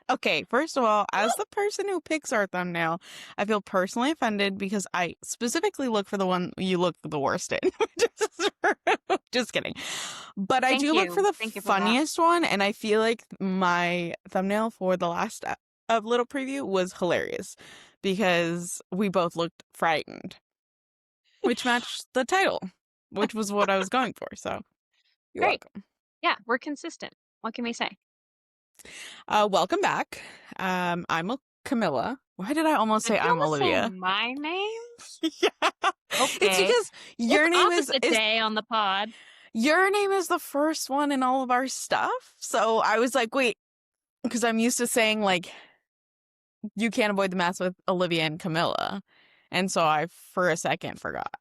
Okay, first of all, as the person who picks our thumbnail, I feel personally offended because I specifically look for the one you look the worst in. Just kidding. But I Thank do look for you. the Thank you for that. funniest one, and I feel like my thumbnail for the last of little preview was hilarious because we both looked frightened, which matched the title, which was what I was going for. So you're Great. welcome. Yeah, we're consistent. What can we say? Welcome back. Camilla. Why did I almost Did say you I'm almost say Olivia? my name? Yeah. It's Okay. because It's your name is opposite day on the pod. your name is the first one in all of our stuff. So I was like, wait, because I'm used to saying like you can't avoid the mess with Olivia and Camilla. And so I for a second forgot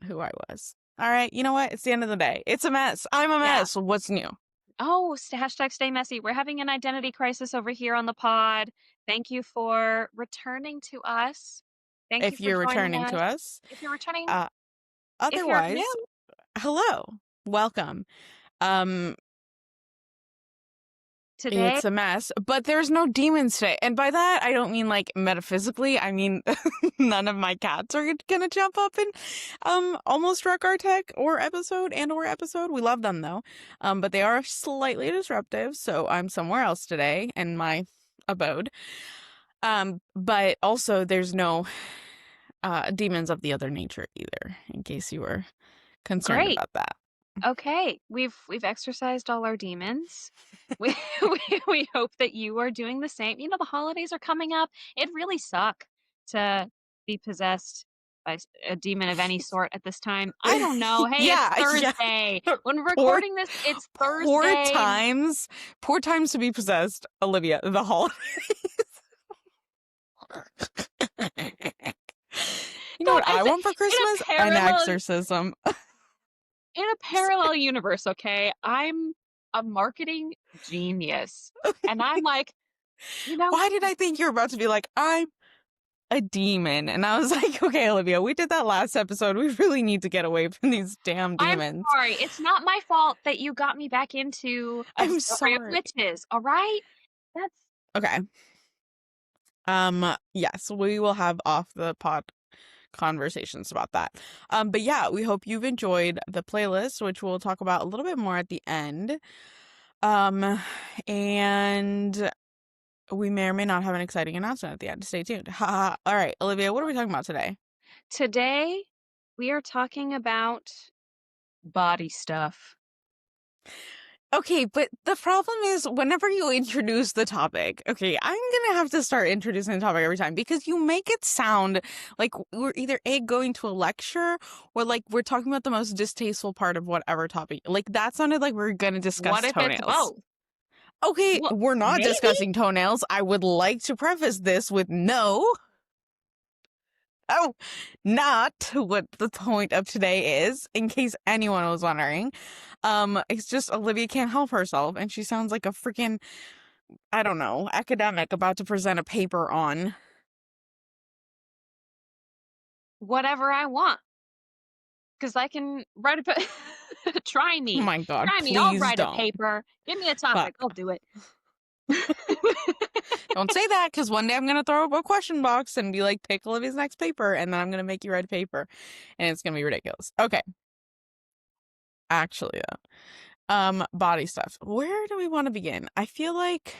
who I was. All right, you know what? It's the end of the day. It's a mess. I'm a Yeah. mess. What's new? Oh, hashtag stay messy. We're having an identity crisis over here on the pod. Thank you for returning to us. Thank you If for you're joining returning us. to us. If you're returning, Uh if you're Otherwise, new, hello. Welcome. Um today, It's a mess, but there's no demons today. And by that, I don't mean like metaphysically. I mean, none of my cats are gonna jump up and almost wreck our tech or episode. We love them though. But they are slightly disruptive, so I'm somewhere else today in my abode. But also there's no demons of the other nature either, in case you were concerned great. about that. Okay, we've exercised all our demons. We, we hope that you are doing the same. You know, the holidays are coming up. It really suck to be possessed by a demon of any sort at this time. I don't know. Hey, it's Yeah, yeah. Thursday. When we're Poor recording this, it's Poor Thursday. times. Poor times to be possessed, Olivia. The holidays. You know Don't what I I say want for in a Christmas? An parallel exorcism. universe, okay? I'm a marketing genius. And I'm like, you know, Why did I think you were about to be like, I'm a demon? And I was like, okay, Olivia, we did that last episode. We really need to get away from these damn I'm demons. sorry. It's not my fault that you got me back into a I'm story of sorry. witches, all right? That's Okay. Yes, we will have off the pod conversations about that. But yeah, we hope you've enjoyed the playlist, which we'll talk about a little bit more at the end. Um, and we may or may not have an exciting announcement at the end. Stay tuned. Haha. All right, Olivia, what are we talking about today? today we are talking about body stuff. Okay, but the problem is whenever you introduce the topic, okay, I'm gonna have to start introducing the topic every time because you make it sound like we're either going to a lecture or like we're talking about the most distasteful part of whatever topic. Like that sounded like we are gonna What discuss if it's toenails. both? Okay, Well, we're not maybe. discussing toenails. I would like to preface this with no. Oh, not what the point of today is, in case anyone was wondering. It's just Olivia can't help herself, and she sounds like a freaking, I don't know, academic about to present a paper on. Whatever I want. Because I can write a try Oh me. my god, Try me. I'll please write a don't. paper. Give me a But topic. I'll do it. don't say that, because one day I'm gonna throw up a question box and be like, pick Olivia's next paper, and then I'm gonna make you write a paper, and it's gonna be ridiculous. Okay, actually though, body stuff. Where do we want to begin? I feel like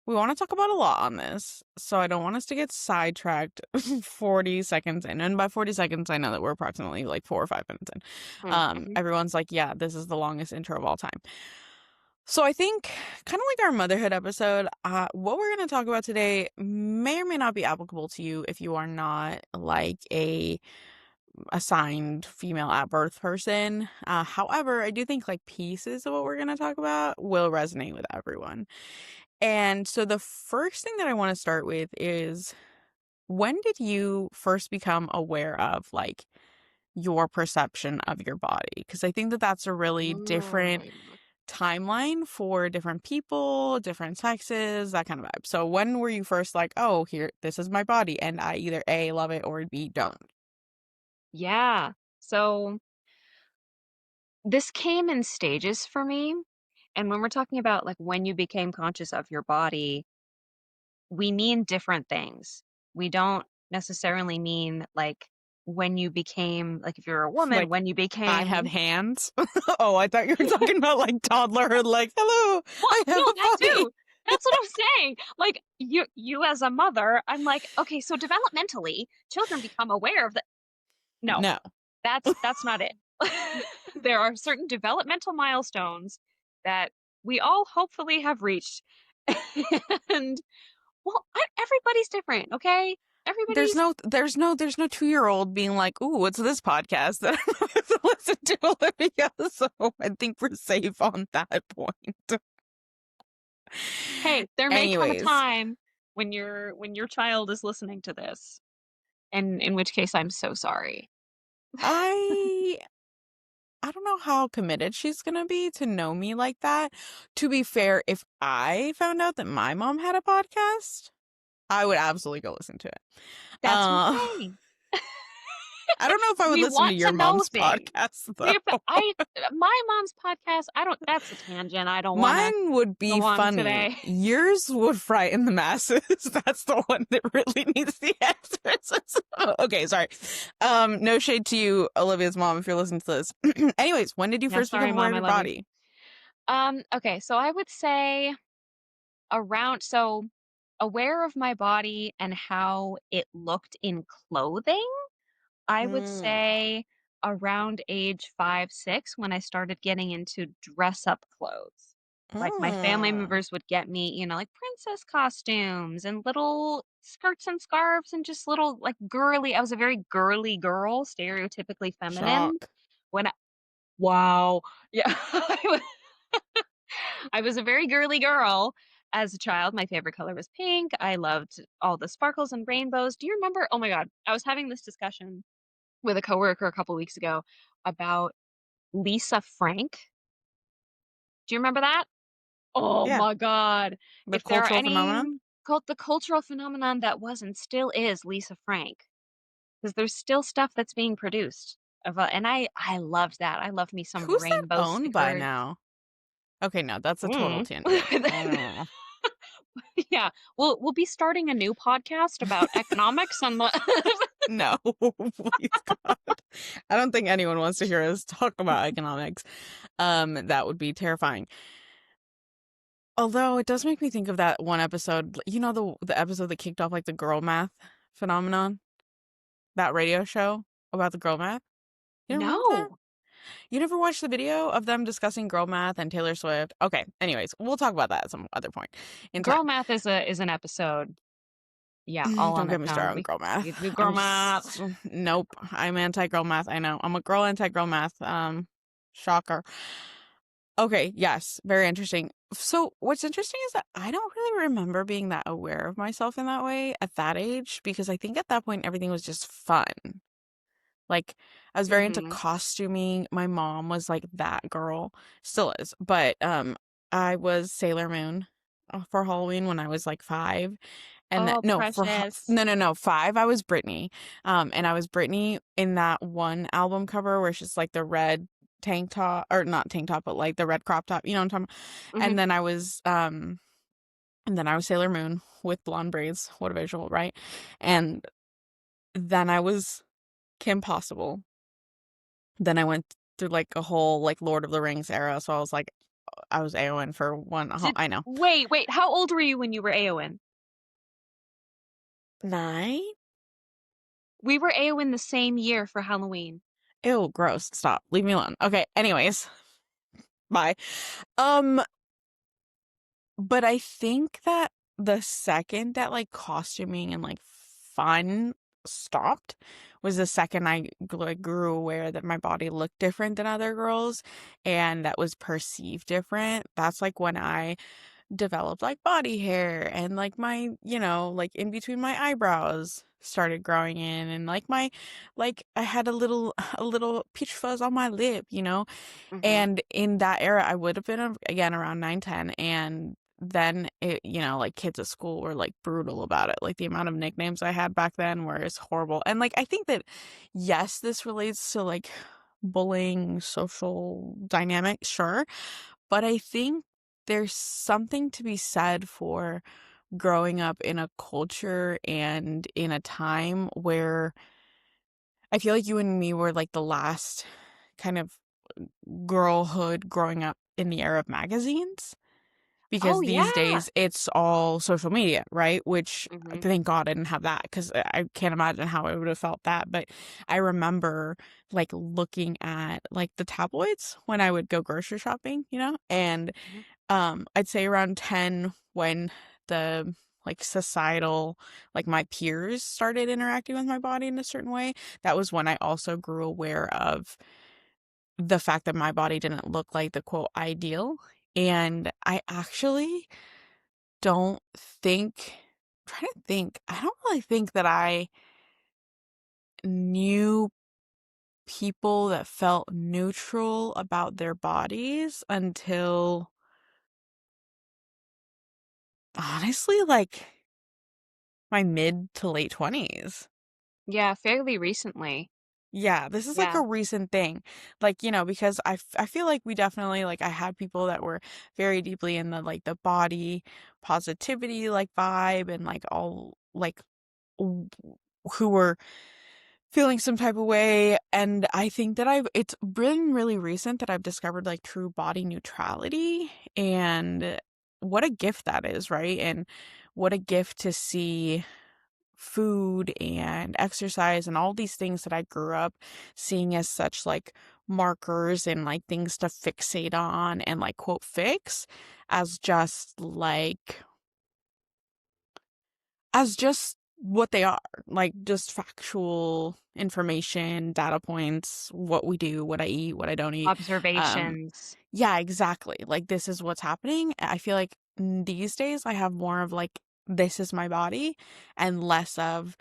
we want to talk about a lot on this, so I don't want us to get sidetracked 40 seconds in. And by 40 seconds, I know that we're approximately like 4 or 5 minutes in. Mhm. Everyone's like, yeah, this is the longest intro of all time. So I think, kind of like our motherhood episode, what we're going to talk about today may or may not be applicable to you if you are not like a assigned female at birth person. However, I do think like pieces of what we're going to talk about will resonate with everyone. And so the first thing that I want to start with is, when did you first become aware of like your perception of your body? Because I think that that's a really different Mm. timeline for different people, different sexes, that kind of vibe. So when were you first like, oh, here, this is my body, and I either A, love it, or B, don't? Yeah. So this came in stages for me. And when we're talking about like when you became conscious of your body, we mean different things. We don't necessarily mean like when you became like if you're a woman, Like, when you I have became hands. Oh, I thought you were talking about like toddlerhood, like, hello, well, I have no, a that body. too. That's what I'm saying. Like you as a mother, I'm like, okay, so developmentally, children become aware of the no, No. that's not it. There are certain developmental milestones that we all hopefully have reached. And well, everybody's different, okay? There's Everybody's no there's no there's no 2-year-old being like, "Ooh, what's this podcast that I'm supposed to listen to, Olivia?" So I think we're safe on that point. hey, there may come a Anyways, time when your child is listening to this, and in which case I'm so sorry. I I don't know how committed she's gonna be to know me like that. To be fair, if I found out that my mom had a podcast, I would absolutely go listen to it. That's okay. I don't know if I would We listen to want to your know mom's things. podcast We have to, though. my mom's podcast, I don't that's a tangent I don't want to Mine would be go on funny. today. Yours would frighten the masses. That's the one that really needs the answers. Okay, sorry. No shade to you, Olivia's mom, if you're listening to this. Anyways, when did you Yeah, first sorry become aware mom, of I your love you. body? Okay, so I would say around so aware of my body and how it looked in clothing. I would Mm. say around age 5, 6 when I started getting into dress up clothes. Like my family Mm. members would get me, like princess costumes and little skirts and scarves and just little like girly. I was a very girly girl, stereotypically feminine. Shock. When I, wow. Yeah. I was a very girly girl as a child. My favorite color was pink. I loved all the sparkles and rainbows. Do you remember? Oh my God. I was having this discussion with a coworker a couple weeks ago about Lisa Frank. Do you remember that? Oh Yeah. my God. The If there are cultural any phenomenon? the cultural phenomenon that was and still is Lisa Frank, because there's still stuff that's being produced. And I loved that. I loved me some Who's that rainbow owned by stickered. now? Okay, no, that's a total Mm. tangent. Mm. Yeah, we'll be starting a new podcast about economics on the No, please God. I don't think anyone wants to hear us talk about economics. That would be terrifying. Although it does make me think of that one episode, the episode that kicked off like the girl math phenomenon, that radio show about the girl math. You don't remember that? No. You never watched the video of them discussing girl math and Taylor Swift? Okay, anyways, we'll talk about that at some other point in time. Girl Math is an episode. Yeah, all Don't on get its me own. started on girl math. We do Girl I'm Math. nope. I'm anti-girl math. I know. I'm a girl anti-girl math. Shocker. Okay, yes, very interesting. So what's interesting is that I don't really remember being that aware of myself in that way at that age because I think at that point everything was just fun. Like I was very into Mhm. costuming. My mom was like that girl, still is. But I was Sailor Moon for Halloween when I was like 5. And Oh, no, precious. no, 5 I was Britney. And I was Britney in that one album cover where she's like the red tank top or not tank top but like the red crop top, you know what I'm talking about? Mhm. And then I was Sailor Moon with blonde braids. What a visual, right? And then I was Kim Possible. Then I went through like a whole like Lord of the Rings era, so I was AON for one. Did I know. wait, how old were you when you were AON? 9? We were AON the same year for Halloween. Ew, gross. Stop. Leave me alone. Okay, anyways. Bye. Um, but I think that the second that like costuming and like fun stopped was the second I like grew aware that my body looked different than other girls and that was perceived different. That's like when I developed like body hair and like my, like in between my eyebrows started growing in and like I had a little peach fuzz on my lip. Mhm. And in that era I would have been again around 9, 10, and then it, like kids at school were like brutal about it. Like the amount of nicknames I had back then were just horrible. And like I think that yes, this relates to like bullying, social dynamics, sure, but I think there's something to be said for growing up in a culture and in a time where I feel like you and me were like the last kind of girlhood growing up in the era of magazines. Oh, Because these yeah. days it's all social media, right? Which Mhm. thank God I didn't have that because I can't imagine how I would have felt that. But I remember like looking at like the tabloids when I would go grocery shopping, and Mhm. I'd say around 10 when the like societal, like my peers started interacting with my body in a certain way. That was when I also grew aware of the fact that my body didn't look like the quote ideal. And I actually don't think trying to think, I don't really think that I knew people that felt neutral about their bodies until honestly, like my mid to late 20s. Yeah, fairly recently. Yeah, this is like Yeah. a recent thing. Like, because I feel like we definitely like I had people that were very deeply in the like the body positivity like vibe and like all like w- who were feeling some type of way. And I think that it's been really recent that I've discovered like true body neutrality and what a gift that is, right? And what a gift to see food and exercise and all these things that I grew up seeing as such like markers and like things to fixate on and like quote fix as just like as just what they are, like just factual information, data points, what we do, what I eat, what I don't eat. Um, Observations. yeah, exactly. Like this is what's happening. I feel like these days I have more of like this is my body and less of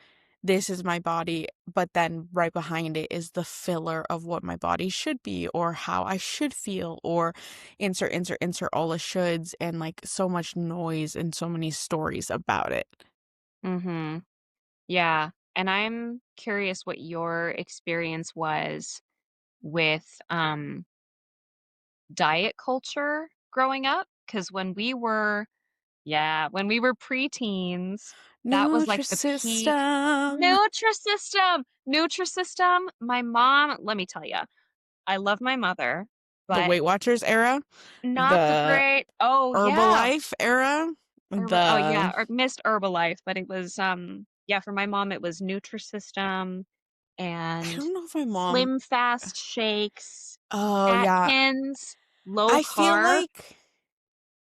this is my body, but then right behind it is the filler of what my body should be or how I should feel or insert all the shoulds and like so much noise and so many stories about it. Mhm. Yeah, and I'm curious what your experience was with, diet culture growing up. Because when we were preteens, that was like the peak. Nutrisystem. Nutrisystem, my mom, let me tell you, I love my mother, The but Weight Watchers era, not the the great yeah. Herbalife era, Oh, yeah, the or missed Herbalife, but it was, yeah, for my mom, it was Nutrisystem I and don't know if my mom Slim Fast shakes, oh, yeah. Atkins, low I feel carb. like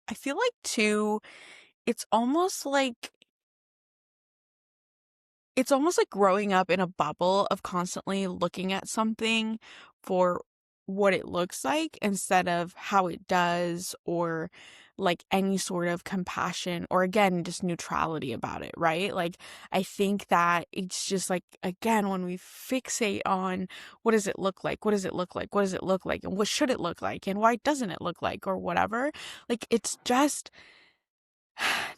I feel like too, it's almost like it's almost like growing up in a bubble of constantly looking at something for what it looks like instead of how it does or like any sort of compassion or again just neutrality about it, right? Like I think that it's just like again when we fixate on what does it look like? What does it look like? What does it look like? And what should it look like? And why doesn't it look like or whatever? Like it's just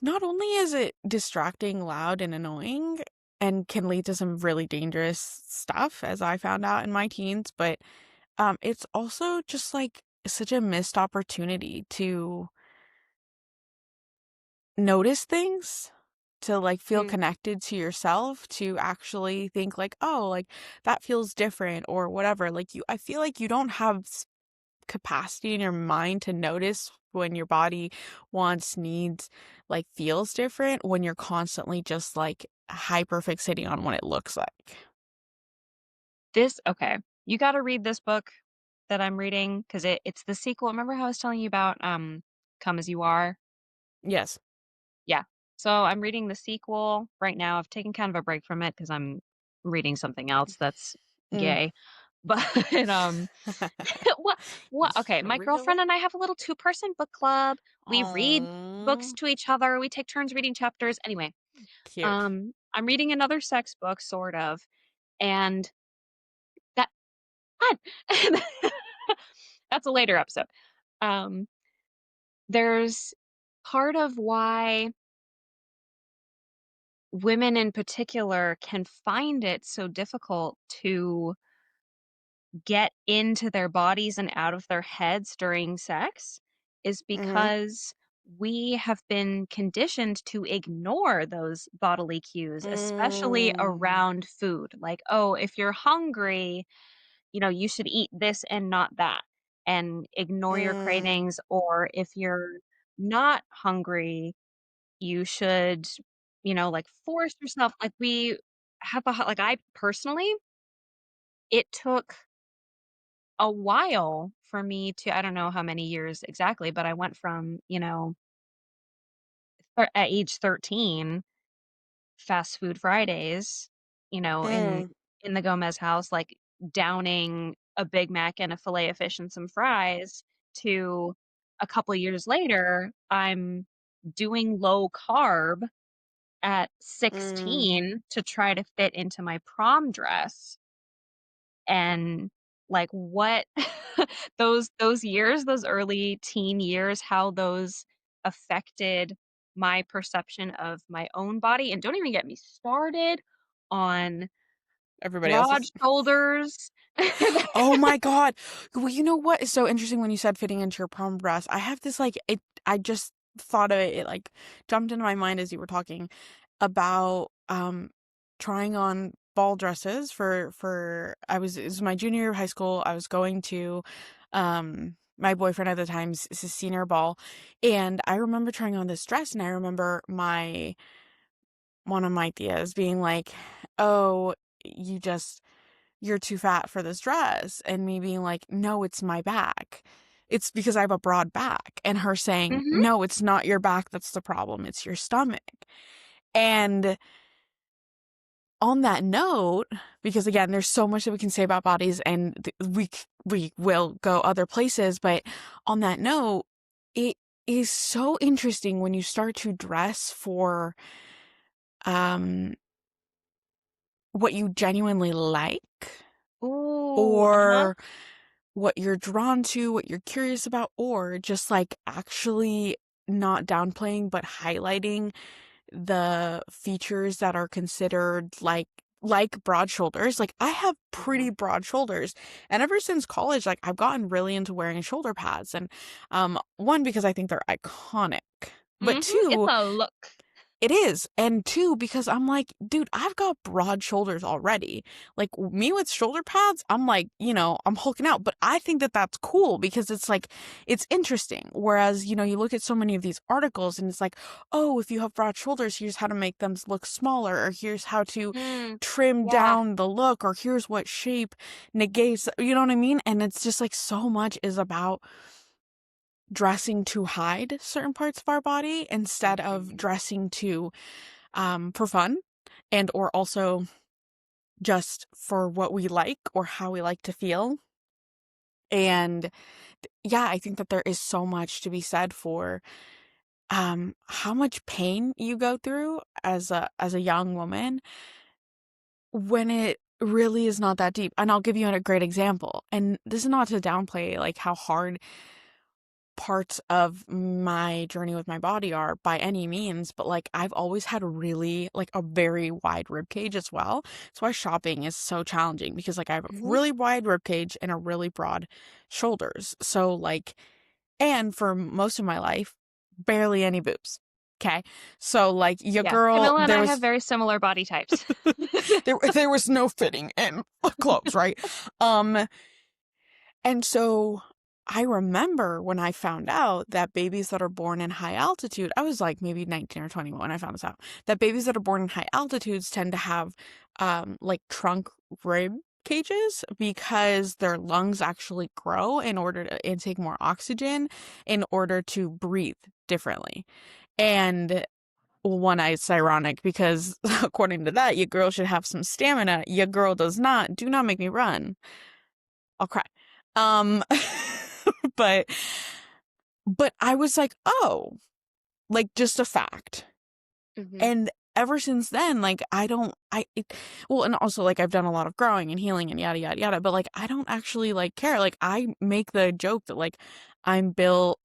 not only is it distracting, loud, and annoying, and can lead to some really dangerous stuff, as I found out in my teens, but it's also just like such a missed opportunity to notice things, to like feel Mm. connected to yourself, to actually think like, oh, like that feels different or whatever. Like I feel like you don't have capacity in your mind to notice when your body wants, needs, like feels different when you're constantly just like hyper fixating on what it looks like. Okay, you gotta read this book that I'm reading 'cause it's the sequel. Remember how I was telling you about, Come As You Are? Yes. Yeah. So I'm reading the sequel right now. I've taken kind of a break from it because 'cause I'm reading something else that's Mm. gay. But, what okay, my Really? girlfriend and I have a little two-person book club. We read books Oh, to each other. We take turns reading chapters. Anyway, cute. I'm reading another sex book, sort of, and that God! That's a later episode. Um, there's part of why women in particular can find it so difficult to get into their bodies and out of their heads during sex is Mhm. because we have been conditioned to ignore those bodily cues, especially Mm, around food. Like, oh, if you're hungry, you should eat this and not that, and ignore your mm, cravings. Or if you're not hungry, you should, like force yourself. Like we have like I personally, it took a while for me to, I don't know how many years exactly, but I went from, at age 13, fast food Fridays, in mm. the Gomez house, like downing a Big Mac and a fillet of fish and some fries, to a couple years later, I'm doing low carb at Mm. 16 to try to fit into my prom dress. And like what those years, those early teen years, how those affected my perception of my own body. And don't even get me started on Everybody broad else's. shoulders. Oh my God. Well, you know what is so interesting when you said fitting into your prom dress? I have this like I just thought of it, it like jumped into my mind as you were talking about trying on ball dresses for it was my junior year of high school. I was going to my boyfriend at the time's senior ball, and I remember trying on this dress, and I remember my one of my tias being like, "Oh, you just you're too fat for this dress," and me being like, "No, it's my back. It's because I have a broad back." And her saying, Mhm. "No, it's not your back that's the problem, it's your stomach." And on that note, because again, there's so much that we can say about bodies, and we will go other places, but on that note, it is so interesting when you start to dress for um what you genuinely like, Ooh, uh-huh. or what you're drawn to, what you're curious about, or just like actually not downplaying but highlighting the features that are considered like broad shoulders. Like I have pretty Mhm. broad shoulders, and ever since college like I've gotten really into wearing shoulder pads, and one because I think they're iconic, but Mhm, it's two, a look. it is. And two, because I'm like, dude, I've got broad shoulders already. Like me with shoulder pads, I'm like, I'm hulking out. But I think that that's cool because it's like, it's interesting. Whereas, you look at so many of these articles and it's like, oh, if you have broad shoulders, here's how to make them look smaller, or here's how to Mm, trim yeah. down the look, or here's what shape negates, you know what I mean? And it's just like so much is about dressing to hide certain parts of our body instead of Mhm. dressing to for fun, and or also just for what we like or how we like to feel. And yeah, I think that there is so much to be said for how much pain you go through as a young woman when it really is not that deep. And I'll give you a great example. And this is not to downplay like how hard parts of my journey with my body are by any means, but like I've always had really like a very wide rib cage as well. That's why shopping is so challenging, because like I have a Mhm. really wide rib cage and a really broad shoulders. So like, and for most of my life, barely any boobs. Okay. So like your Yeah, girl, Camilla and there I have was very similar body types. there was no fitting in clothes, right? Um and so I remember when I found out that babies that are born in high altitude, I was like maybe 19 or 20 when I found this out, that babies that are born in high altitudes tend to have like trunk rib cages because their lungs actually grow in order to intake more oxygen in order to breathe differently. And one, it's ironic because according to that, your girl should have some stamina. Your girl does not. Do not make me run. I'll cry. Um, but I was like, oh, like just a fact. Mhm. And ever since then, like I don't, well, and also like I've done a lot of growing and healing and yada yada yada. But like I don't actually like care. Like I make the joke that like I'm built.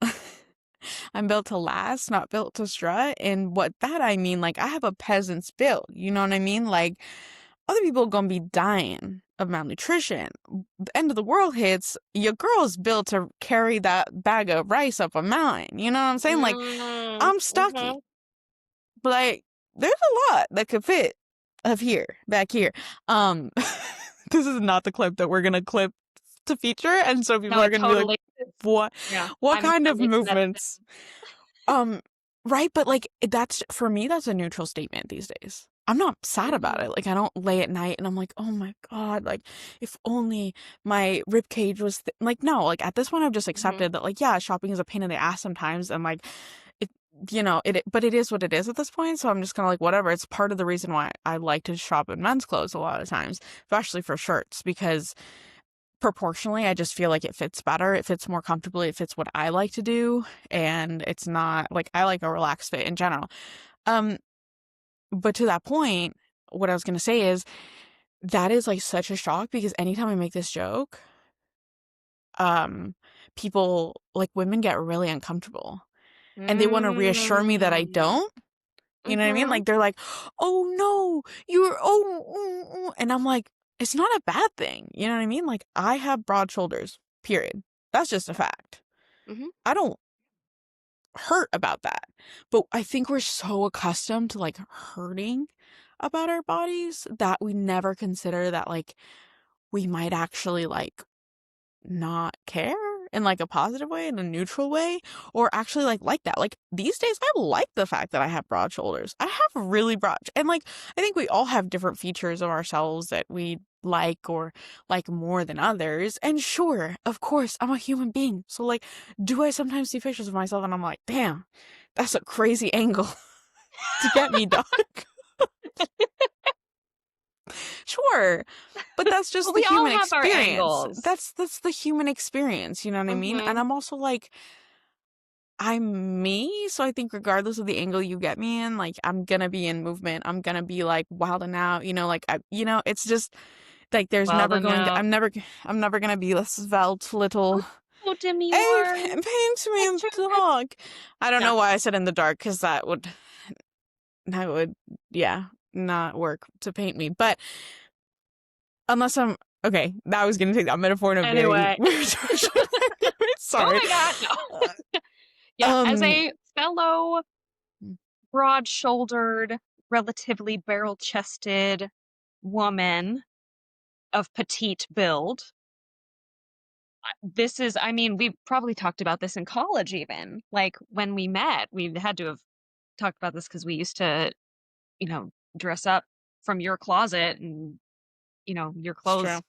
I'm built to last, not built to strut. And what that I mean, like I have a peasant's build. You know what I mean? Like other people are gonna be dying of malnutrition. The end of the world hits, your girl's built to carry that bag of rice up a mountain. You know what I'm saying? Like, I'm Mm-hmm. stocky. But like, there's a lot that could fit of here, back here. Um, this is not the clip that we're gonna clip to feature, and so people No, are it gonna be like, totally is. "What? Yeah, What I'm kind of making that movements?" Um, right? But like, that's for me. That's a neutral statement these days. I'm not sad about mm-hmm. it. Like, I don't lay at night and I'm like, "Oh my God, like, if only my rib cage was like." No, like at this point, I've just Mm-hmm. accepted that. Like, yeah, shopping is a pain in the ass sometimes, and like it, but it is what it is at this point. So I'm just kind of like, whatever. It's part of the reason why I like to shop in men's clothes a lot of times, especially for shirts, because proportionally, I just feel like it fits better. It fits more comfortably. It fits what I like to do. And it's not like I like a relaxed fit in general. Um, but to that point, what I was going to say is that is like such a shock because anytime I make this joke, um, people like women get really uncomfortable and they want to reassure me that I Mm-hmm. don't. You know what I mean? Like they're like, "Oh no, you're and I'm like, "It's not a bad thing." You know what I mean? Like I have broad shoulders. Period. That's just a fact. Mm-hmm. I don't hurt about that. But I think we're so accustomed to like hurting about our bodies that we never consider that like we might actually like not care in like a positive way, in a neutral way, or actually like that. Like these days I like the fact that I have broad shoulders. I have really broad and like I think we all have different features of ourselves that we like or like more than others. And sure, of course, I'm a human being. So like do I sometimes see pictures of myself and I'm like, "Damn, that's a crazy angle to get me, dog." Sure. But that's just Well, the we all human have our experience. angles. That's the human experience, you know what I mean? And Mm-hmm. I'm also like I'm me, so I think regardless of the angle you get me in, like I'm gonna be in movement. I'm gonna be like wilding out, like it's just like there's Well, never then going to now. I'm never gonna be this svelte little Oh, hey, demure. paint me in Picture. the dark. I don't Yeah. know why I said in the dark because that would yeah not work to paint me. But unless I'm okay, that was gonna take that metaphor in a very Anyway. weird direction. Oh Sorry. my God, no. Uh, Yeah, as a fellow mm, broad-shouldered, relatively barrel-chested woman of petite build, this is, I mean, we probably talked about this in college even. Like when we met, we had to have talked about this because we used to, dress up from your closet and, your it's true. clothes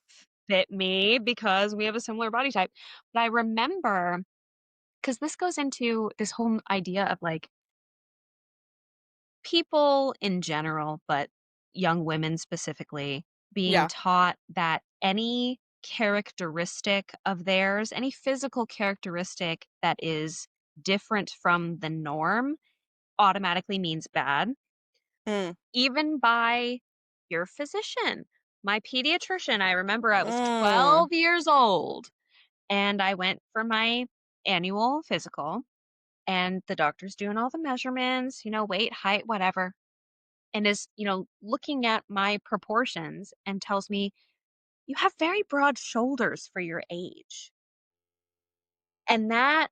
fit me because we have a similar body type. But I remember, because this goes into this whole idea of like people in general, but young women specifically, being Yeah. taught that any characteristic of theirs, any physical characteristic that is different from the norm, automatically means bad, Mm. even by your physician. My pediatrician, I remember I was Mm. 12 years old and I went for my annual physical, and the doctor's doing all the measurements, weight, height, whatever, and is, looking at my proportions and tells me, "You have very broad shoulders for your age." And that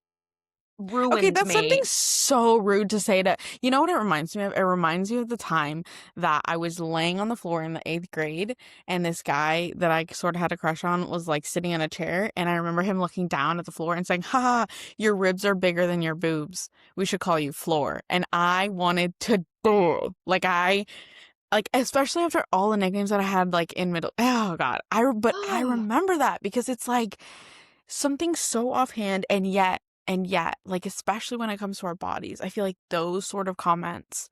Okay, ruined that's something me. so rude to say to. You know what it reminds me of? It reminds me of the time that I was laying on the floor in the 8th grade, and this guy that I sort of had a crush on was like sitting in a chair, and I remember him looking down at the floor and saying, "Haha, your ribs are bigger than your boobs. We should call you Floor." And I wanted to like especially after all the nicknames that I had like in middle. Oh God, but I remember that because it's like something so offhand and yet like especially when it comes to our bodies I feel like those sort of comments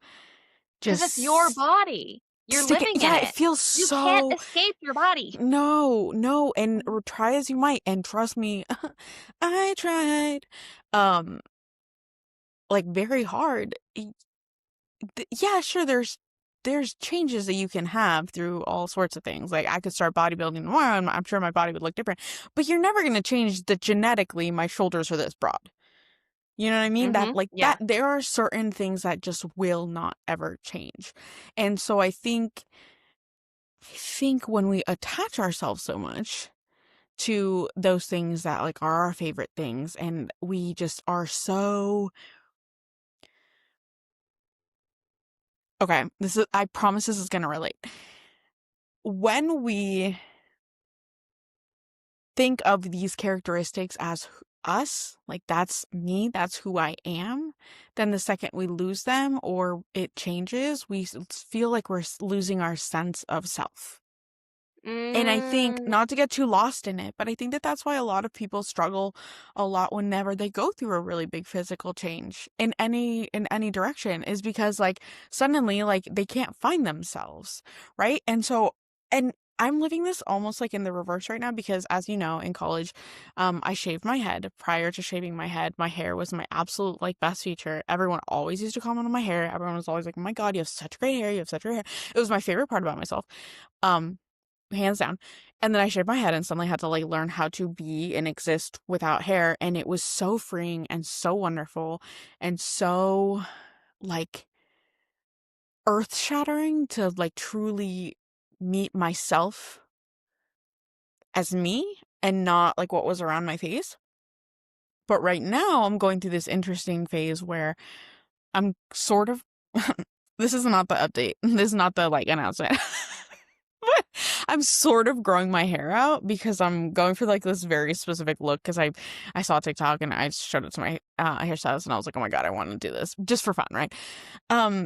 Because it's your just body. You're stick it. living in Yeah, it it. feels You can't so escape your body. no and or try as you might and trust me I tried um like very hard. Yeah, sure, there's changes that you can have through all sorts of things. Like I could start bodybuilding tomorrow and I'm sure my body would look different, but you're never going to change that genetically my shoulders are this broad. You know what I mean? That like that Yeah. there are certain things that just will not ever change. And so I think when we attach ourselves so much to those things that like are our favorite things and we just are so Okay, I promise this is gonna relate. When we think of these characteristics as us, like that's me, that's who I am, then the second we lose them or it changes, we feel like we're losing our sense of self. And I think, Mm, not to get too lost in it, but I think that that's why a lot of people struggle a lot whenever they go through a really big physical change in any direction, is because like suddenly like they can't find themselves, right? And I'm living this almost like in the reverse right now because, as you know, in college, I shaved my head. Prior to shaving my head, my hair was my absolute like best feature. Everyone always used to comment on my hair. Everyone was always like, "Oh my God, you have such great hair. You have such great hair." It was my favorite part about myself. Um, Hands down. And then I shaved my head and suddenly had to like learn how to be and exist without hair. And it was so freeing and so wonderful and so like earth shattering to like truly meet myself as me and not like what was around my face. But right now I'm going through this interesting phase where I'm sort of this is not the update. This is not the like announcement. But I'm sort of growing my hair out because I'm going for like this very specific look because I saw TikTok and I showed it to my hairstylist and I was like, oh my God, I want to do this just for fun, right?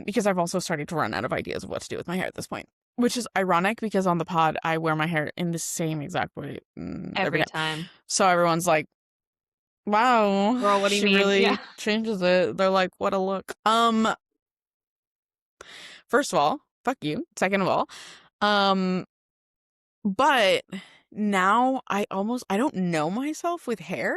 Because I've also started to run out of ideas of what to do with my hair at this point, which is ironic because on the pod I wear my hair in the same exact way every every day. time. So everyone's like, wow, Girl, what do you she mean? Yeah. really changes it. They're like, what a look. First of all, fuck you. Second of all, um but now I don't know myself with hair.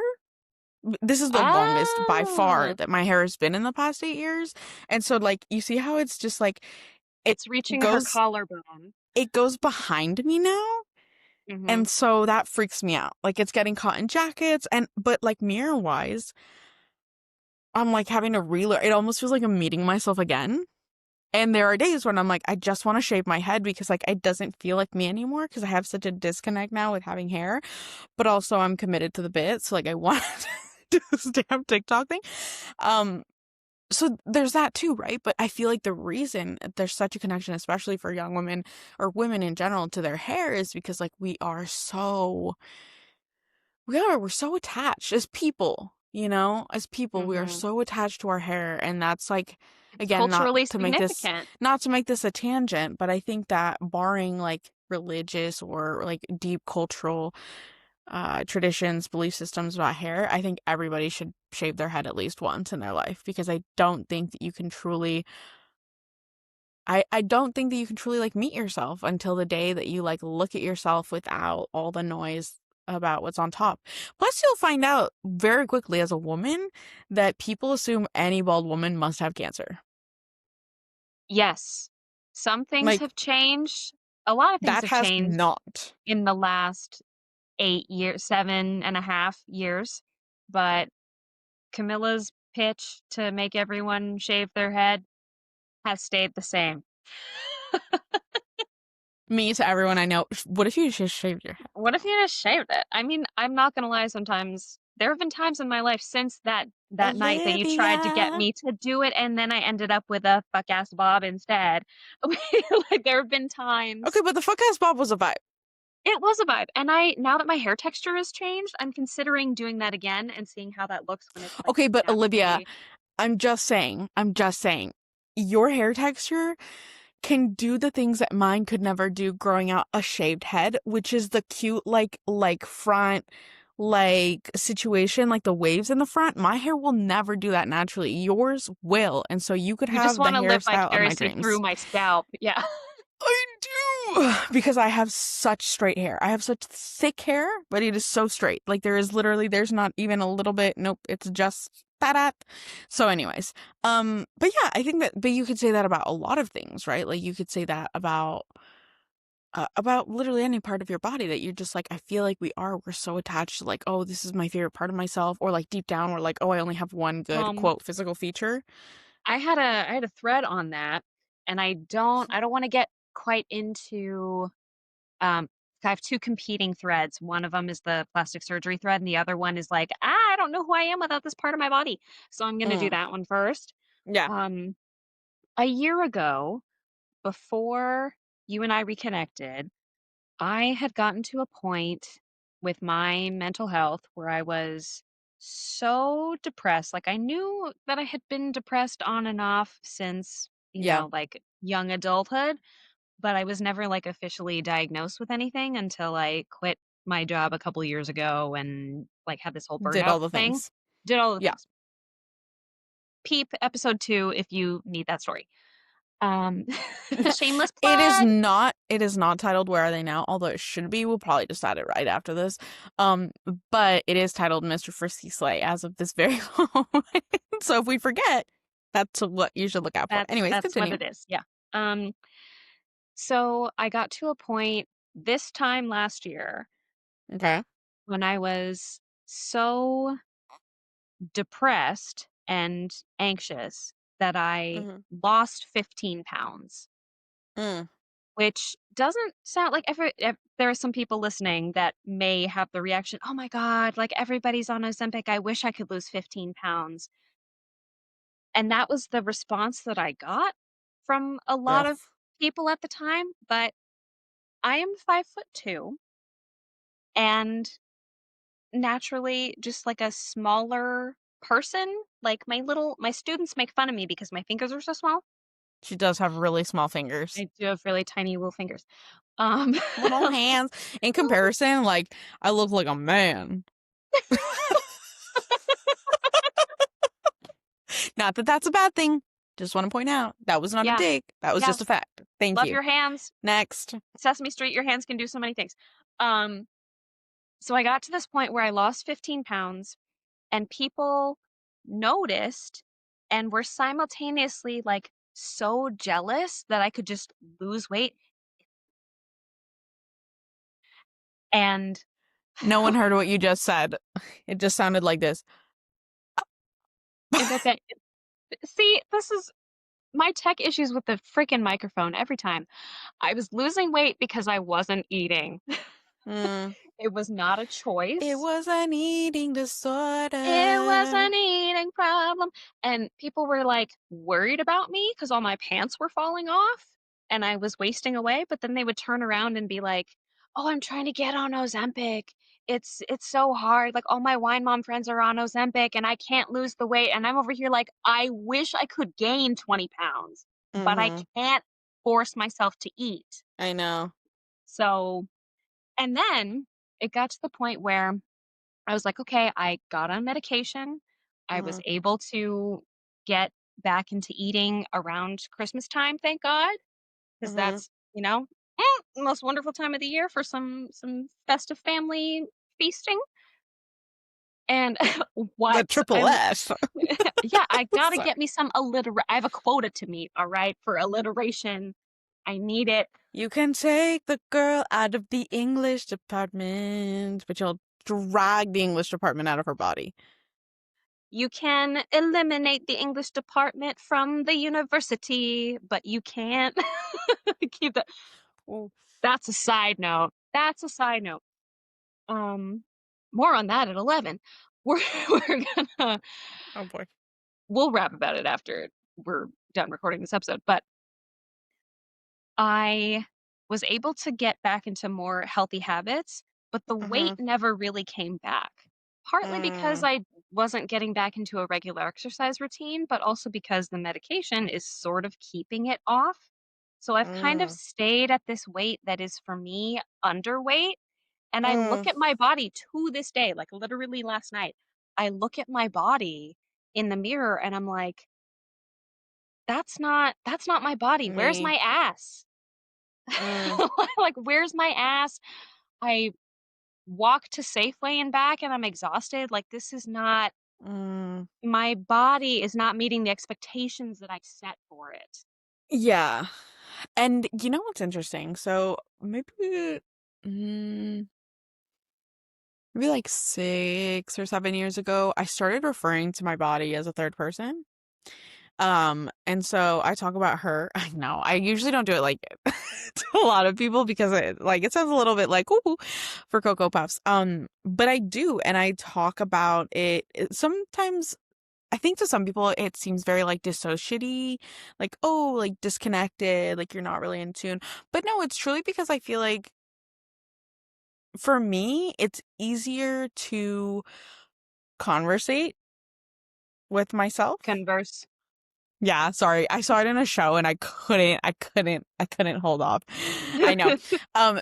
This is the longest by far Ah, that my hair has been in the past 8 years. And so like you see how it's just like it it's reaching her goes collarbone. it goes behind me now. Mm-hmm. And so that freaks me out. Like it's getting caught in jackets and but like mirror wise, I'm like having to relearn. It almost feels like I'm meeting myself again. And there are days when I'm like, I just want to shave my head because like it doesn't feel like me anymore because I have such a disconnect now with having hair. But also I'm committed to the bit, so like I want to do this damn TikTok thing. Um, so there's that too, right? But I feel like the reason there's such a connection, especially for young women or women in general, to their hair is because like we're so attached as people, you know, as people, we are Mm-hmm. so attached to our hair. And that's like, It's again, culturally significant. not to make this a tangent, but I think that barring like religious or like deep cultural traditions, belief systems about hair, I think everybody should shave their head at least once in their life because I don't think that you can truly I don't think that you can truly like meet yourself until the day that you like look at yourself without all the noise about what's on top. Plus, you'll find out very quickly as a woman that people assume any bald woman must have cancer. Yes. Some things Like, have changed. A lot of things that have has changed not. in the last 8 years, 7.5 years. But Camilla's pitch to make everyone shave their head has stayed the same. Me to everyone I know. What if you just shaved your head? What if you just shaved it? I mean, I'm not gonna lie, sometimes there have been times in my life since that night that you tried to get Olivia. me to do it, and then I ended up with a fuck ass bob instead. Like there have been Okay, times. but the fuck ass bob was a vibe. It was a vibe, and I now that my hair texture has changed, I'm considering doing that again and seeing how that looks when it's like Okay, but Olivia, naturally. I'm just saying, your hair texture can do the things that mine could never do growing out a shaved head, which is the cute like front like situation, like the waves in the front. My hair will never do that naturally. Yours will. And so you could You just have the want to live hairstyle of my vicariously through dreams. my scalp. Yeah. I do because I have such straight hair. I have such thick hair, but it is so straight. Like there's not even a little bit. Nope, it's just that. So anyways, but yeah, I think that but you could say that about a lot of things, right? Like you could say that about literally any part of your body that you're just like I feel like we're so attached to like, oh, this is my favorite part of myself, or like deep down we're like, oh, I only have one good Um, quote physical feature. I had a thread on that, and I don't want to get quite into um I have two competing threads. One of them is the plastic surgery thread, and the other one is like, I don't know who I am without this part of my body. So I'm gonna do Mm, that one first. yeah. Um, a year ago, before you and I reconnected, I had gotten to a point with my mental health where I was so depressed. Like I knew that I had been depressed on and off since, Yeah. like young adulthood, but I was never like officially diagnosed with anything until I quit my job a couple years ago and like had this whole Did burnout all the thing. things. Did all the Yeah. things. Peep episode 2 if you need that story. Um shameless plug. It is not titled Where Are They Now? Although it should be. We'll probably just add it right after this. But it is titled Mr. Frisky Slay as of this very moment. So if we forget, that's what you should look out for. Anyways, That's what continue. it is. Yeah. Um So I got to a point this time last year Okay. when I was so depressed and anxious that I Mm-hmm. lost 15 pounds, Mm. which doesn't sound like if there are some people listening that may have the reaction, oh my God, like everybody's on Ozempic. I wish I could lose 15 pounds. And that was the response that I got from a lot Ugh. of people at the time. But I am 5'2" and naturally just like a smaller person. Like my students make fun of me because my fingers are so small. She does have really small fingers. I do have really tiny little fingers. Um Little hands. In comparison, like, I look like a man. Not that that's a bad thing. Just want to point out that was not a yeah. dig. That was just a Yes. fact. Thank Love you. your hands. Next. Sesame Street, your hands can do so many things. Um so I got to this point where I lost 15 pounds and people noticed and were simultaneously like so jealous that I could just lose weight and No one heard what you just said. It just sounded like this. and that see, this is my tech issues with the freaking microphone every time. I was losing weight because I wasn't eating. Mm. It was not a It choice. was an eating It was disorder. an eating problem. And people were like worried about me because all my pants were falling off and I was wasting away. But then they would turn around and be like, oh, I'm trying to get on Ozempic. It's so hard. Like all my wine mom friends are on Ozempic and I can't lose the weight. And I'm over here like, I wish I could gain 20 pounds, but I Mm-hmm. can't force myself to eat. I know. So, and then it got to the point where I was like, okay, I got on medication. I was Mm-hmm. able to get back into eating around Christmas time, thank God, because Mm-hmm. that's, the most wonderful time of the year for some festive family feasting. And The what triple F. yeah, I gotta Sorry. get me some I have a quota to meet, all right, for alliteration. I need it. You can take the girl out of the English department, but you'll drag the English department out of her body. You can eliminate the English department from the university, but you can't keep that. Oh, That's a side note. That's a side note. Um, More on that at 11. We're we're gonna oh boy. we'll rap about it after we're done recording this episode. But I was able to get back into more healthy habits, but the weight Mm-hmm. never really came back. Partly because Mm. I wasn't getting back into a regular exercise routine, but also because the medication is sort of keeping it off. So I've kind of Mm. stayed at this weight that is for me underweight. And I look Mm. at my body to this day, like literally last night, I look at my body in the mirror and I'm like, that's not my body. Where's Me. my ass? Mm. Like, where's my ass? I walk to Safeway and back and I'm exhausted. Like, this is not, Mm. my body is not meeting the expectations that I set for it. Yeah. And you know what's interesting? So mm, maybe like 6 or 7 years ago, I started referring to my body as a third person. And so I talk about her. I know I usually don't do it like to a lot of people because it sounds a little bit like ooh for Cocoa Puffs. But I do, and I talk about it sometimes I think to some people it seems very like dissociaty, like, oh, like disconnected, like you're not really in tune. But no, it's truly because I feel like for me, it's easier to conversate with myself. Converse. Yeah, sorry. I saw it in a show and I couldn't hold off. I know.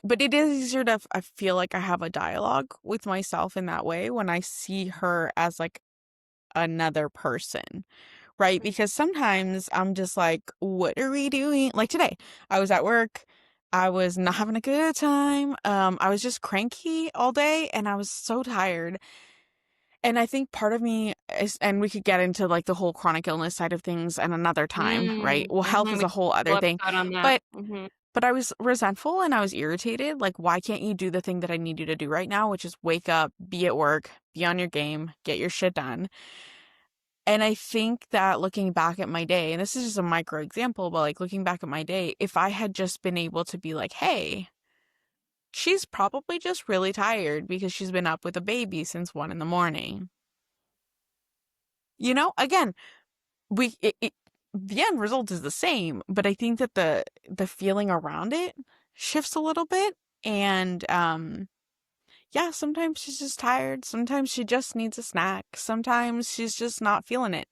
But it is easier to, I feel like I have a dialogue with myself in that way when I see her as like another person, right? Because sometimes I'm just like, what are we doing? Like today, I was at work. I was not having a good time. I was just cranky all day and I was so tired. And I think part of me is, and we could get into like the whole chronic illness side of things and another time, right? Well, health is We a whole other full thing. episode on that. But but I was resentful and I was irritated. Like, why can't you do the thing that I need you to do right now, which is wake up, be at work, be on your game, get your shit done. And I think that looking back at my day, and this is just a micro example, but like looking back at my day, if I had just been able to be like, hey, she's probably just really tired because she's been up with a baby since 1 in the morning. Again, the end result is the same, but I think that the feeling around it shifts a little bit. And yeah, sometimes she's just tired. Sometimes she just needs a snack. Sometimes she's just not feeling it.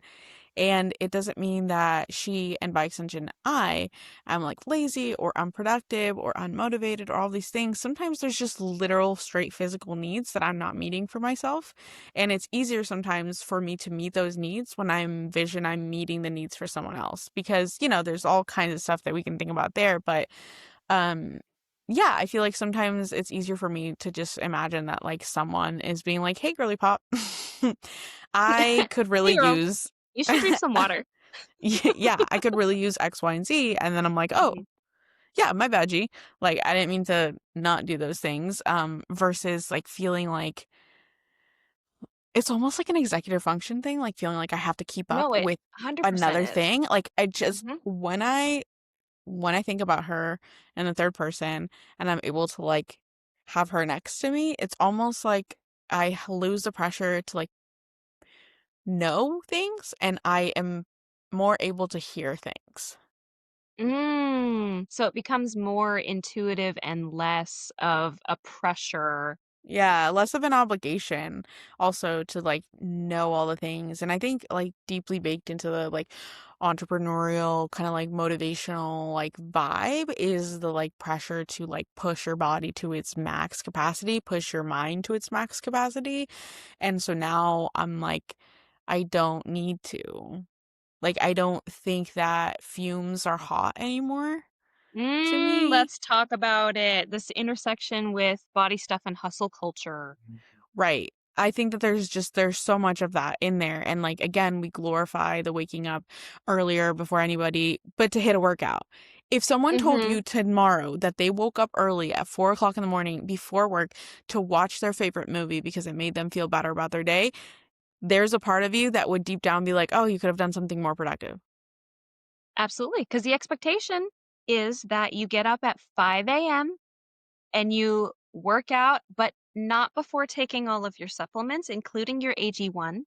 And it doesn't mean that she, and by extension I, am like lazy or unproductive or unmotivated or all these things. Sometimes there's just literal straight physical needs that I'm not meeting for myself. And it's easier sometimes for me to meet those needs when I'm meeting the needs for someone else. Because, there's all kinds of stuff that we can think about there. But um yeah, I feel like sometimes it's easier for me to just imagine that like someone is being like, hey girly pop, I could really Hey girl, use you should drink some water. yeah, I could really use X, Y, and Z. And then I'm like, oh, Mhm. yeah, my bad, G. Like, I didn't mean to not do those things. Versus like feeling like it's almost like an executive function thing, like feeling like I have to keep up No, it with 100% another is. thing. Like, I just, Mhm. when I think about her in the third person and I'm able to like have her next to me, it's almost like I lose the pressure to like know things and I am more able to hear things. So it becomes more intuitive and less of a pressure. Yeah, less of an obligation also to like know all the things. And I think like deeply baked into the like entrepreneurial kind of like motivational like vibe is the like pressure to like push your body to its max capacity, push your mind to its max capacity. And so now I'm like, I don't need to. Like, I don't think that fumes are hot anymore to me. Let's talk about it. This intersection with body stuff and hustle culture. Right. I think that there's so much of that in there. And like again, we glorify the waking up earlier before anybody, but to hit a workout. If someone told Mhm. you tomorrow that they woke up early at 4 o'clock in the morning before work to watch their favorite movie because it made them feel better about their day, there's a part of you that would deep down be like, oh, you could have done something more productive. Absolutely, because the expectation is that you get up at 5 a.m. and you work out, but not before taking all of your supplements, including your AG1.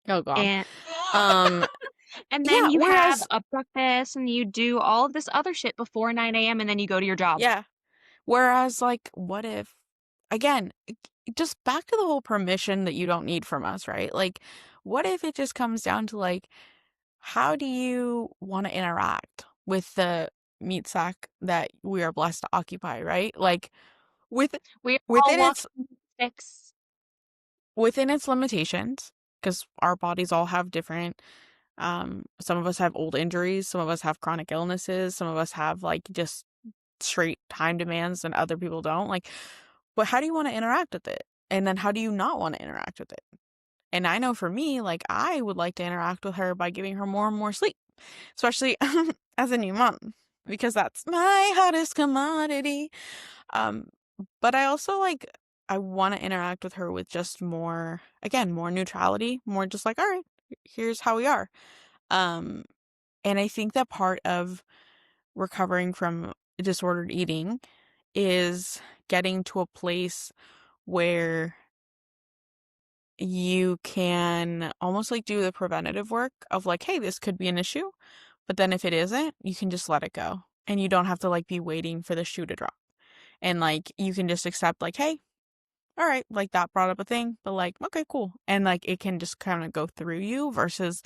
Oh God. And Um, and then yeah, you have whereas a breakfast and you do all of this other shit before 9 a.m. and then you go to your job. yeah. Whereas like what if again, just back to the whole permission that you don't need from us, right? Like, what if it just comes down to like, how do you want to interact with the meat sack that we are blessed to occupy, right? Like, with We're all within its walking sticks. within its limitations, because our bodies all have different. Some of us have old injuries, some of us have chronic illnesses, some of us have like just straight time demands, and other people don't. Like, but how do you want to interact with it? And then how do you not want to interact with it? And I know for me, like I would like to interact with her by giving her more and more sleep, especially as a new mom, because that's my hottest commodity. Um, but I also like I want to interact with her with just more, again, more neutrality, more just like, all right, here's how we are. Um, and I think that part of recovering from disordered eating is getting to a place where you can almost like do the preventative work of like, hey, this could be an issue. But then if it isn't, you can just let it go. And you don't have to like be waiting for the shoe to drop. And like you can just accept like, hey, all right, like that brought up a thing, but like, okay, cool. And like it can just kind of go through you versus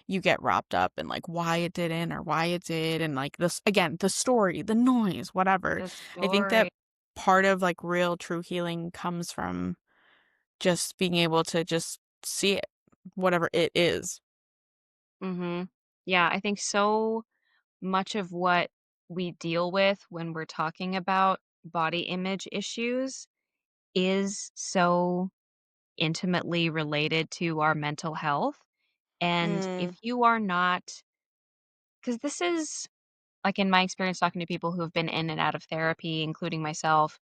you get wrapped up in like why it didn't or why it did. And like this, again, the story, the noise, whatever. The I think that story. part of like real true healing comes from just being able to just see it, whatever it is. Mhm. Yeah, I think so much of what we deal with when we're talking about body image issues is so intimately related to our mental health. And if Mm, you are not, because this is like in my experience talking to people who have been in and out of therapy, including myself,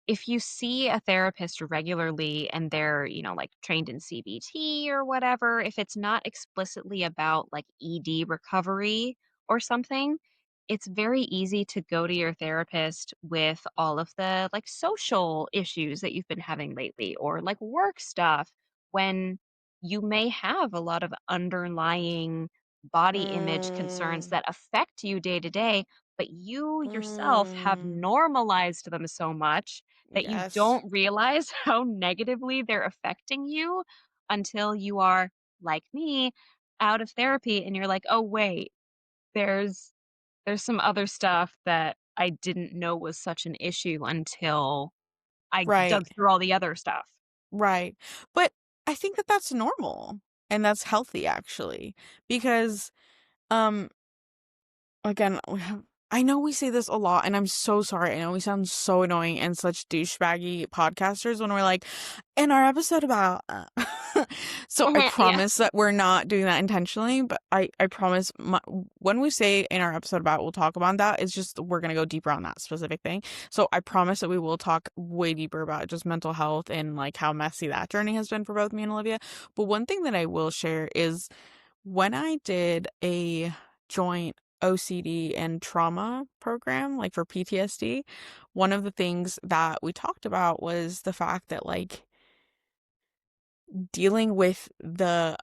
if you see a therapist regularly and they're, like trained in CBT or whatever, if it's not explicitly about like ED recovery or something, it's very easy to go to your therapist with all of the like social issues that you've been having lately or like work stuff when you may have a lot of underlying body image concerns mm, that affect you day to day, but you yourself have mm. normalized them so much that you Yes. don't realize how negatively they're affecting you until you are, like me, out of therapy and you're like, "Oh, wait, there's some other stuff that I didn't know was such an issue until I Right. dug through all the other stuff." Right. But I think that that's normal and that's healthy actually because um again, I know we say this a lot, and I'm so sorry. I know we sound so annoying and such douchebaggy podcasters when we're like, in our episode about, so I Yeah. promise that we're not doing that intentionally, but I promise when we say in our episode about, we'll talk about that, it's just we're going to go deeper on that specific thing. So I promise that we will talk way deeper about just mental health and like how messy that journey has been for both me and Olivia. But one thing that I will share is when I did a joint OCD and trauma program, like for PTSD, one of the things that we talked about was the fact that, like, dealing with the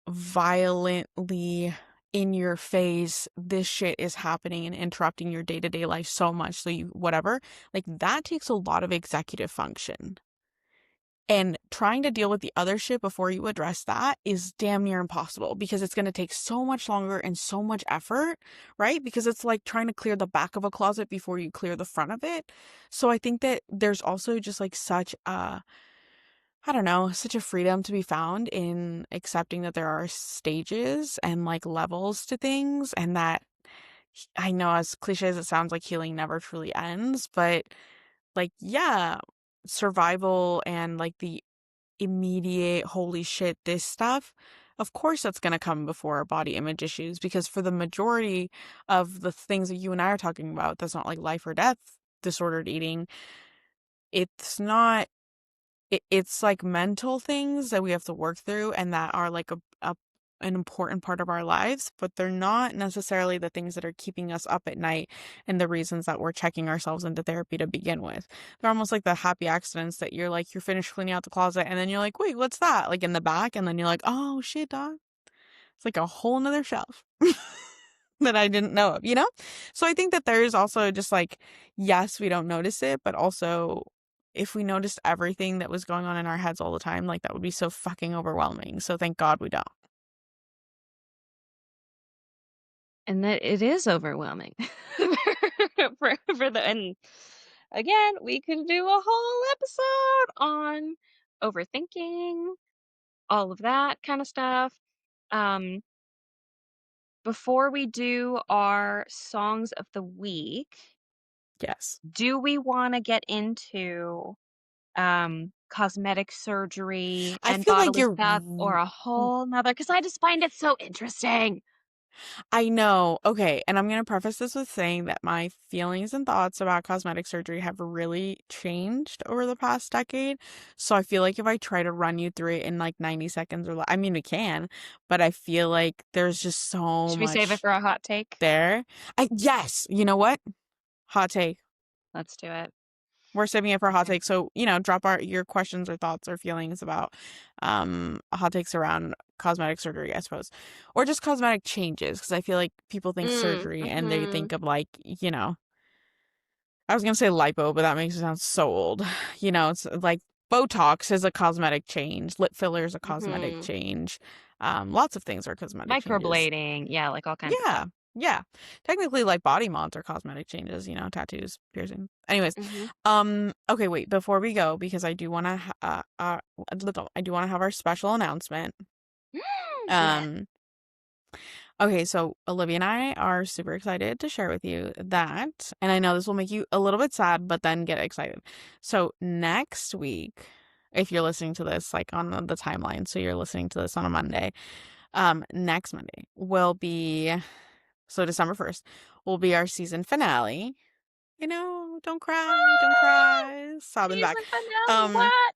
violently in your face, this shit is happening and interrupting your day to day life so much. So, you, whatever, like, that takes a lot of executive function. And trying to deal with the other shit before you address that is damn near impossible because it's going to take so much longer and so much effort, right? Because it's like trying to clear the back of a closet before you clear the front of it. So I think that there's also just like such a, I don't know, such a freedom to be found in accepting that there are stages and like levels to things and that I know as cliche as it sounds like healing never truly ends, but like, yeah, survival and like the immediate holy shit this stuff, of course that's going to come before body image issues because for the majority of the things that you and I are talking about that's not like life or death disordered eating, it's not it's like mental things that we have to work through and that are like a an important part of our lives, but they're not necessarily the things that are keeping us up at night and the reasons that we're checking ourselves into therapy to begin with. They're almost like the happy accidents that you're like, you're finished cleaning out the closet and then you're like, wait, what's that? Like in the back. And then you're like, oh shit, dog. It's like a whole nother shelf that I didn't know of, you know? So I think that there's also just like, yes, we don't notice it, but also if we noticed everything that was going on in our heads all the time, like that would be so fucking overwhelming. So thank God we don't. And that it is overwhelming. And again, we can do a whole episode on overthinking, all of that kind of stuff. Um, Before we do our songs of the week, Yes. do we want to get into cosmetic surgery I and feel like bodily you're stuff or a whole nother? Because I just find it so interesting. I know. Okay, and I'm going to preface this with saying that my feelings and thoughts about cosmetic surgery have really changed over the past decade. So I feel like if I try to run you through it in like 90 seconds or I mean we can, but I feel like there's just so Should we save it much for a hot take? there. I yes, you know what? Hot take. Let's do it. We're saving it for hot Okay. takes. So, drop your questions or thoughts or feelings about hot takes around cosmetic surgery, I suppose. Or just cosmetic changes, because I feel like people think surgery and they Mm-hmm. think of like, I was gonna say lipo, but that makes it sound so old. It's like Botox is a cosmetic change, lip filler is a cosmetic Mm-hmm. change. Lots of things are cosmetic changes. Microblading. Yeah, like all kinds of Yeah, stuff. yeah. Technically, like body mods are cosmetic changes. Tattoos, piercing. Anyways, Mm-hmm. okay, wait. Before we go, because I do want to, I do want to have our special announcement. Yeah. Um, Okay, so Olivia and I are super excited to share with you that, and I know this will make you a little bit sad, but then get excited. So next week, if you're listening to this like on the timeline, so you're listening to this on a Monday, next Monday will be, so December 1st will be our season finale. Don't Ah, cry, sobbing back. season finale. Um, What?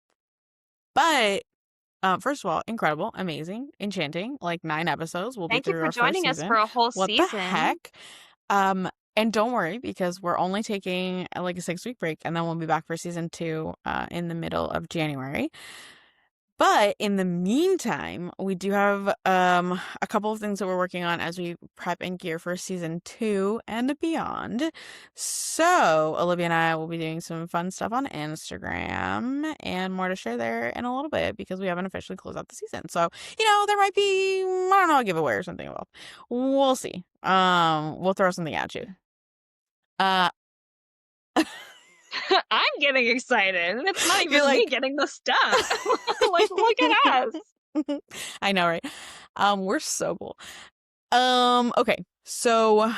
but first of all, incredible, amazing, enchanting. Like 9 episodes. We'll be Thank you through for our first joining us for season. a whole What the season. heck? Um, and don't worry because we're only taking like a 6 week break, and then we'll be back for season two in the middle of January. But in the meantime, we do have a couple of things that we're working on as we prep and gear for season two and beyond. So Olivia and I will be doing some fun stuff on Instagram and more to share there in a little bit because we haven't officially closed out the season. So, there might be, I don't know, a giveaway or something involved. We'll see. We'll throw something at you. Uh I'm getting excited. And it's not you're even me like getting the stuff. Like, look at us. I know, right? We're so cool. Okay. So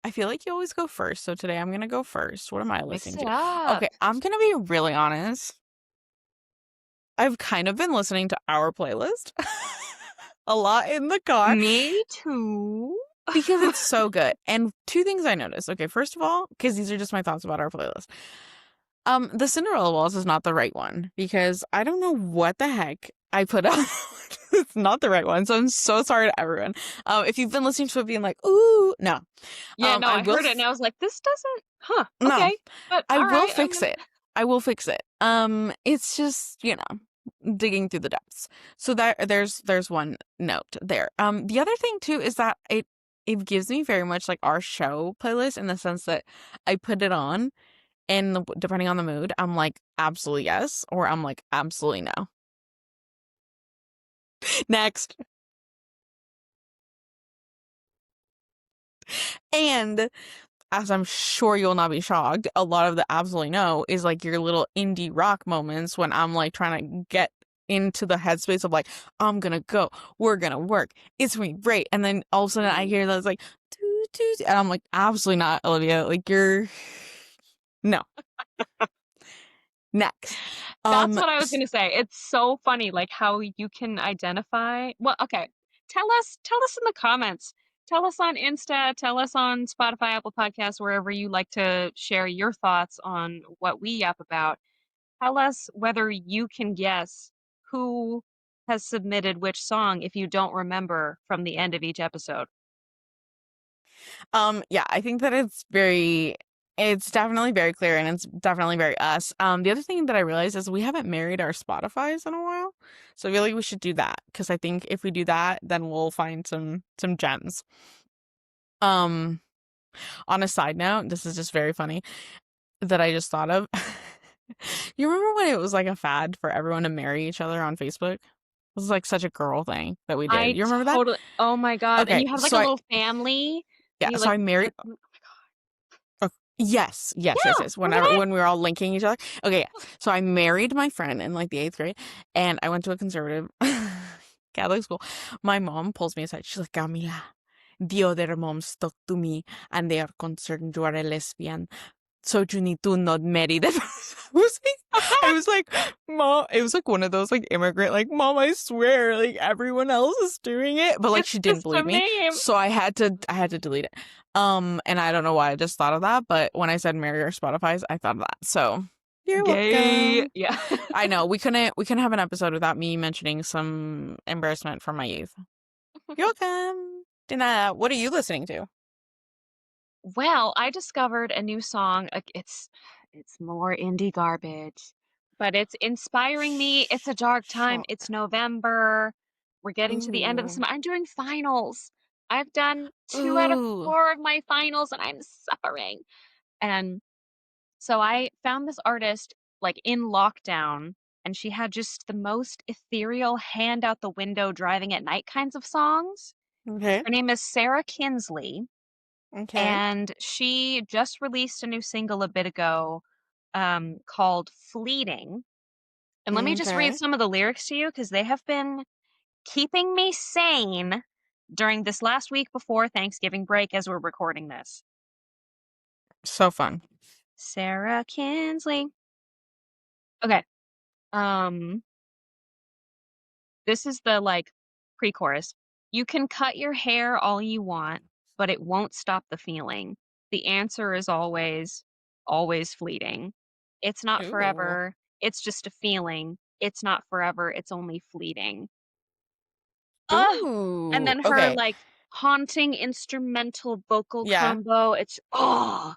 I feel like you always go first. So today I'm gonna go first. What am I Mix listening it to? up. Okay, I'm gonna be really honest. I've kind of been listening to our playlist a lot in the car Me too. because it's so good. And two things I noticed. Okay, first of all, because these are just my thoughts about our playlist. The Cinderella Waltz is not the right one because I don't know what the heck I put out. It's not the right one. So I'm so sorry to everyone. If you've been listening to it being like, ooh, no. Yeah, no, I I will heard it and I was like, this doesn't, huh, no. okay. But I all will right, I'm fix gonna. it. I will fix it. It's just, digging through the depths. So there's one note there. The other thing too is that it gives me very much like our show playlist in the sense that I put it on and depending on the mood, I'm like absolutely yes or I'm like absolutely no. Next. And as I'm sure you'll not be shocked, a lot of the absolutely no is like your little indie rock moments when I'm like trying to get into the headspace of like, I'm gonna go, we're gonna work, it's gonna be great. And then all of a sudden I hear that's like, doo, doo, doo, and I'm like, absolutely not, Olivia. Like you're no. Next. That's what I was S- gonna say. It's so funny, like how you can identify. Well, okay. Tell us in the comments. Tell us on Insta, tell us on Spotify, Apple Podcasts, wherever you like to share your thoughts on what we yap about. Tell us whether you can guess who has submitted which song if you don't remember from the end of each episode. yeah, I think that it's definitely very clear and it's definitely very us. The other thing that I realized is we haven't married our Spotifys in a while. So I feel like we should do that because I think if we do that, then we'll find some gems. Um, on a side note, this is just very funny that I just thought of. You remember when it was like a fad for everyone to marry each other on Facebook? It was like such a girl thing that we did. I You remember that? totally, oh my God. And Okay, you had like so a I little family yeah, and you so like, I married. oh my Yes, yes, yes, God. yes. Yeah. Okay. When we were all linking each other. Okay, yeah. So I married my friend in like the 8th grade, and I went to a conservative Catholic school. My mom pulls me aside. She's like, Camila, the other moms talk to me, and they are concerned you are a lesbian, so you need to not marry them. I was like, Mom, it was like one of those like immigrant, like, Mom, I swear, like everyone else is doing it, but like It's she didn't just a believe me, meme. so I had to delete it. And I don't know why I just thought of that, but when I said marry our Spotify's, I thought of that. So you're Gay. welcome. Yeah. I know we couldn't have an episode without me mentioning some embarrassment from my youth. You're welcome. Dana, what are you listening to? Well, I discovered a new song. It's It's more indie garbage, but it's inspiring me. It's a dark time. Sure. It's November. We're getting to the end of the Ooh. summer. I'm doing finals. I've done 2 out of Ooh. 4 of my finals and I'm suffering. And so I found this artist like in lockdown and she had just the most ethereal hand out the window driving at night kinds of songs. Okay. Her name is Sarah Kinsley Okay. and she just released a new single a bit ago called Fleeting. And let me just read Okay. some of the lyrics to you because they have been keeping me sane during this last week before Thanksgiving break as we're recording this. So fun. Sarah Kinsley. Okay. Um, this is the like pre-chorus. You can cut your hair all you want, but it won't stop the feeling. The answer is always, always fleeting. It's not Ooh. forever. It's just a feeling. It's not forever. It's only fleeting. Oh, and Ooh. then her, Okay. like, haunting instrumental vocal Yeah. combo, it's oh,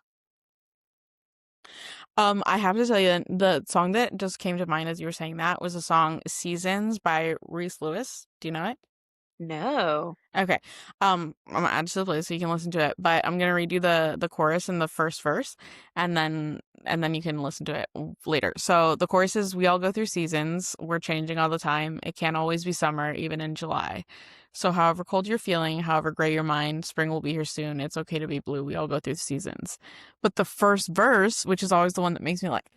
I have to tell you, the song that just came to mind as you were saying that was the song "Seasons" by Reese Lewis. Do you know it? no. Okay. I'm gonna add to the playlist so you can listen to it, but I'm gonna redo the chorus and the first verse, and then you can listen to it later. So the chorus is, "We all go through seasons. We're changing all the time. It can't always be summer, even in July. So however cold you're feeling, however gray your mind, spring will be here soon. It's okay to be blue. We all go through seasons." But the first verse, which is always the one that makes me like,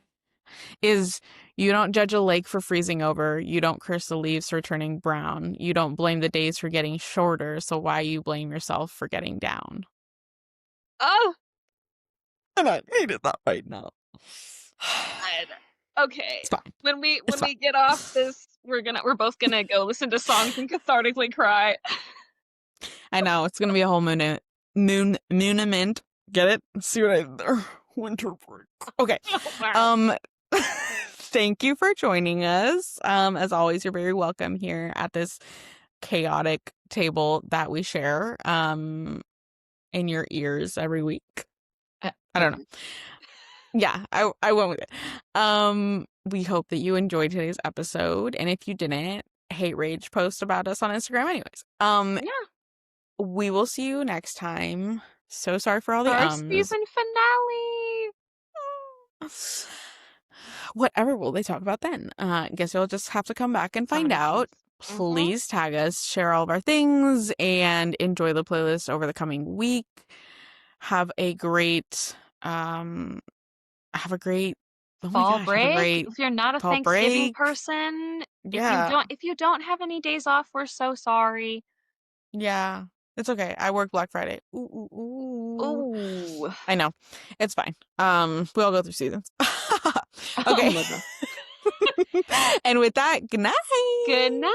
is, "You don't judge a lake for freezing over. You don't curse the leaves for turning brown. You don't blame the days for getting shorter. So why you blame yourself for getting down?" Oh, And I hated that right now. God. Okay. It's fine. When we It's when fine. we get off this, we're both gonna go listen to songs and cathartically cry. I know it's gonna be a whole moonament. Get it? See what I did there? Winter break. Okay. Oh, wow. Um thank you for joining us. As always, you're very welcome here at this chaotic table that we share in your ears every week. I don't know. Mhm. Yeah, I went with it. We hope that you enjoyed today's episode, and if you didn't, hate rage post about us on Instagram anyways. Yeah. We will see you next time. So sorry for all the Our ums. season finale. Whatever will they talk about then? Guess you'll just have to come back and Fun find out. times. Mhm. Please tag us, share all of our things, and enjoy the playlist over the coming week. Have a great um have a great oh my Fall gosh, have a break. great If you're not a fall Thanksgiving break. person, Yeah. if you don't have any days off, we're so sorry. Yeah. It's okay. I work Black Friday. Ooh, ooh, ooh. Ooh. I know. It's fine. We all go through seasons. Oh Okay. my god. And with that, good Good night. night.